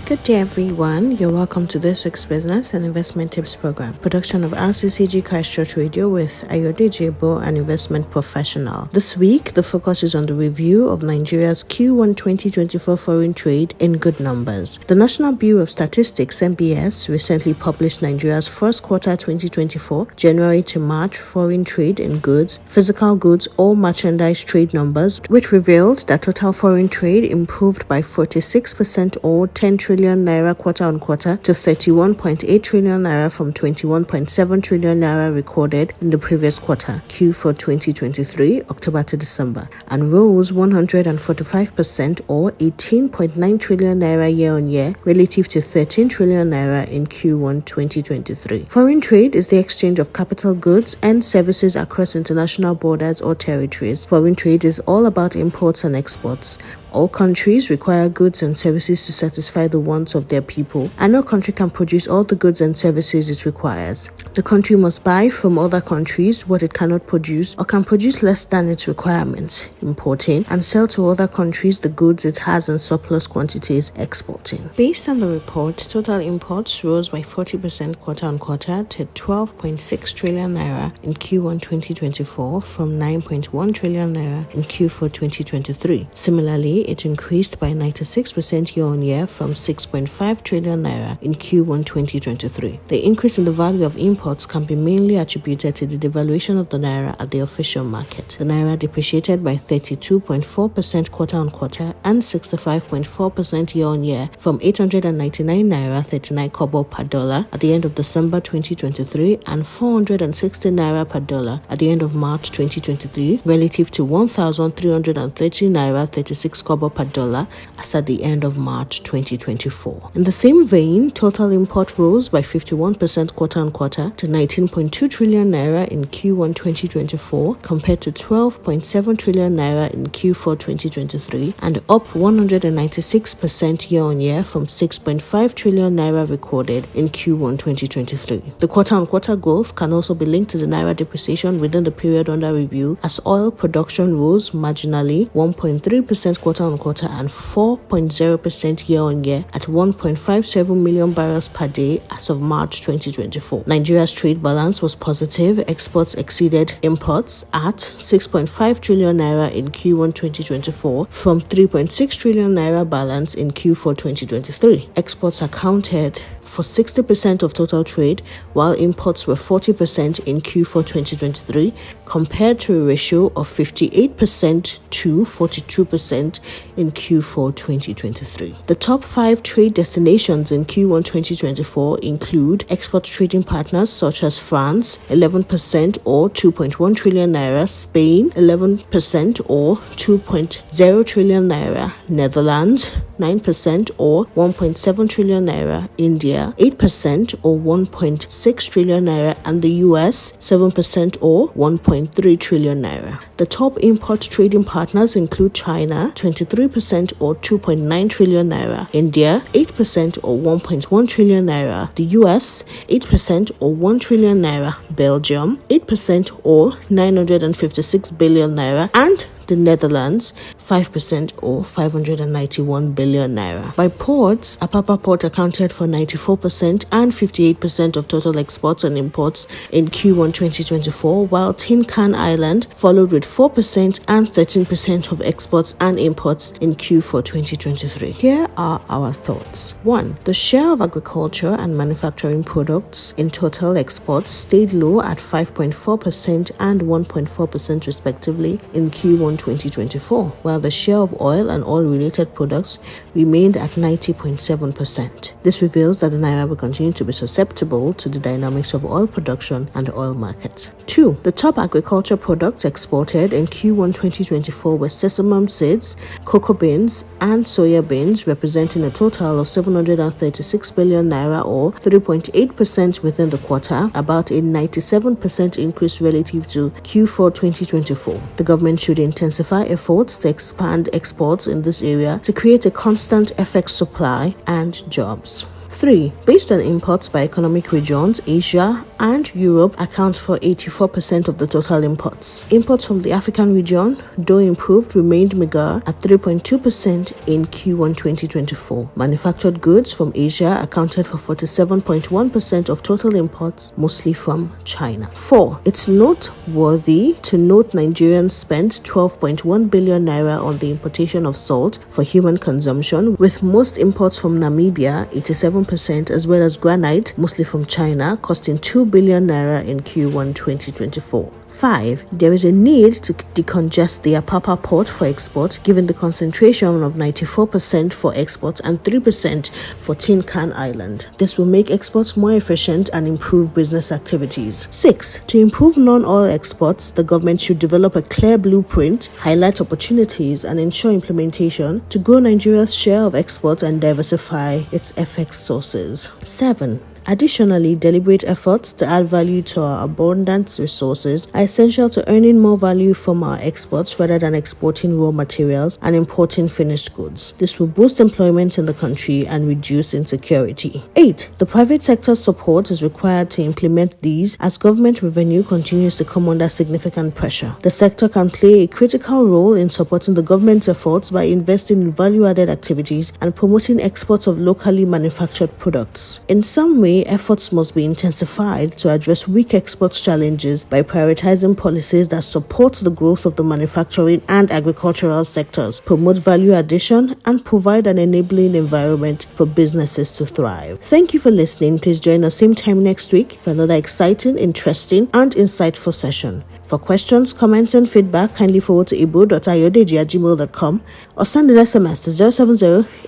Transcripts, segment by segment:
Good day, everyone. You're welcome to this week's Business and Investment Tips Program, production of RCCG Christ Church Radio with Ayodeji Ebo, an investment professional. This week, the focus is on the review of Nigeria's Q1 2024 foreign trade in good numbers. The National Bureau of Statistics, NBS, recently published Nigeria's first quarter 2024, January to March foreign trade in goods, physical goods, or merchandise trade numbers, which revealed that total foreign trade improved by 46% or 10 trillion naira quarter-on-quarter to 31.8 trillion naira from 21.7 trillion naira recorded in the previous quarter, Q4 2023, October to December, and rose 145% or 18.9 trillion naira year-on-year relative to 13 trillion naira in Q1 2023. Foreign trade is the exchange of capital goods and services across international borders or territories. Foreign trade is all about imports and exports. All countries require goods and services to satisfy the wants of their people, and no country can produce all the goods and services it requires. The country must buy from other countries what it cannot produce or can produce less than its requirements, importing, and sell to other countries the goods it has in surplus quantities, exporting. Based on the report, total imports rose by 40% quarter-on-quarter to 12.6 trillion naira in Q1 2024 from 9.1 trillion naira in Q4 2023. Similarly, it increased by 96% year-on-year from 6.5 trillion naira in Q1 2023. The increase in the value of imports can be mainly attributed to the devaluation of the naira at the official market. The naira depreciated by 32.4% quarter-on-quarter and 65.4% year-on-year from 899 naira 39 kobo per dollar at the end of December 2023 and 460 naira per dollar at the end of March 2023 relative to 1,330 naira 36 kobo per dollar as at the end of March 2024. In the same vein, total import rose by 51% quarter-on-quarter to 19.2 trillion naira in Q1 2024 compared to 12.7 trillion naira in Q4 2023 and up 196% year-on-year from 6.5 trillion naira recorded in Q1 2023. The quarter-on-quarter growth can also be linked to the naira depreciation within the period under review as oil production rose marginally 1.3% quarter-on-quarter and 4.0% year-on-year at 1.57 million barrels per day as of March 2024. Nigeria's trade balance was positive. Exports exceeded imports at 6.5 trillion naira in Q1 2024 from 3.6 trillion naira balance in Q4 2023. Exports accounted for 60% of total trade, while imports were 40% in Q4 2023, compared to a ratio of 58% to 42% in Q4 2023. The top 5 trade destinations in Q1 2024 include export trading partners such as France, 11% or 2.1 trillion naira, Spain, 11% or 2.0 trillion naira, Netherlands, 9% or 1.7 trillion naira, India, 8% or 1.6 trillion naira, and the US, 7% or 1.3 trillion naira. The top import trading partners include China, 23% or 2.9 trillion naira, India, 8% or 1.1 trillion naira, the US, 8% or 1 trillion naira, Belgium, 8% or 956 billion naira, and the Netherlands, 5% or 591 billion naira. By ports, Apapa Port accounted for 94% and 58% of total exports and imports in Q1 2024, while Tin Can Island followed with 4% and 13% of exports and imports in Q4 2023. Here are our thoughts. 1. The share of agriculture and manufacturing products in total exports stayed low at 5.4% and 1.4% respectively in Q1 2024, while the share of oil and oil-related products remained at 90.7%. This reveals that the naira will continue to be susceptible to the dynamics of oil production and the oil market. 2. The top agriculture products exported in Q1 2024 were sesame seeds, cocoa beans, and soya beans, representing a total of 736 billion naira or 3.8% within the quarter, about a 97% increase relative to Q4 2024. The government should intensify efforts to expand exports in this area to create a constant FX supply and jobs. 3. Based on imports by economic regions, Asia and Europe account for 84% of the total imports. Imports from the African region, though improved, remained meager at 3.2% in Q1 2024. Manufactured goods from Asia accounted for 47.1% of total imports, mostly from China. 4. It's noteworthy to note Nigerians spent 12.1 billion naira on the importation of salt for human consumption, with most imports from Namibia, 87%, as well as granite, mostly from China, costing 2 billion naira in Q1 2024. 5. There is a need to decongest the Apapa port for export, given the concentration of 94% for export and 3% for Tin Can Island. This will make exports more efficient and improve business activities. 6. To improve non-oil exports, the government should develop a clear blueprint, highlight opportunities, and ensure implementation to grow Nigeria's share of exports and diversify its FX sources. 7. Additionally, deliberate efforts to add value to our abundant resources are essential to earning more value from our exports rather than exporting raw materials and importing finished goods. This will boost employment in the country and reduce insecurity. 8. The private sector's support is required to implement these as government revenue continues to come under significant pressure. The sector can play a critical role in supporting the government's efforts by investing in value-added activities and promoting exports of locally manufactured products. In some way, efforts must be intensified to address weak exports challenges by prioritizing policies that support the growth of the manufacturing and agricultural sectors, promote value addition, and provide an enabling environment for businesses to thrive. Thank you for listening. Please join us same time next week for another exciting, interesting, and insightful session. For questions, comments, and feedback, kindly forward to ebo.ayodeji@gmail.com or send an SMS to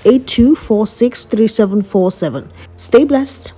070-8246-3747. Stay blessed.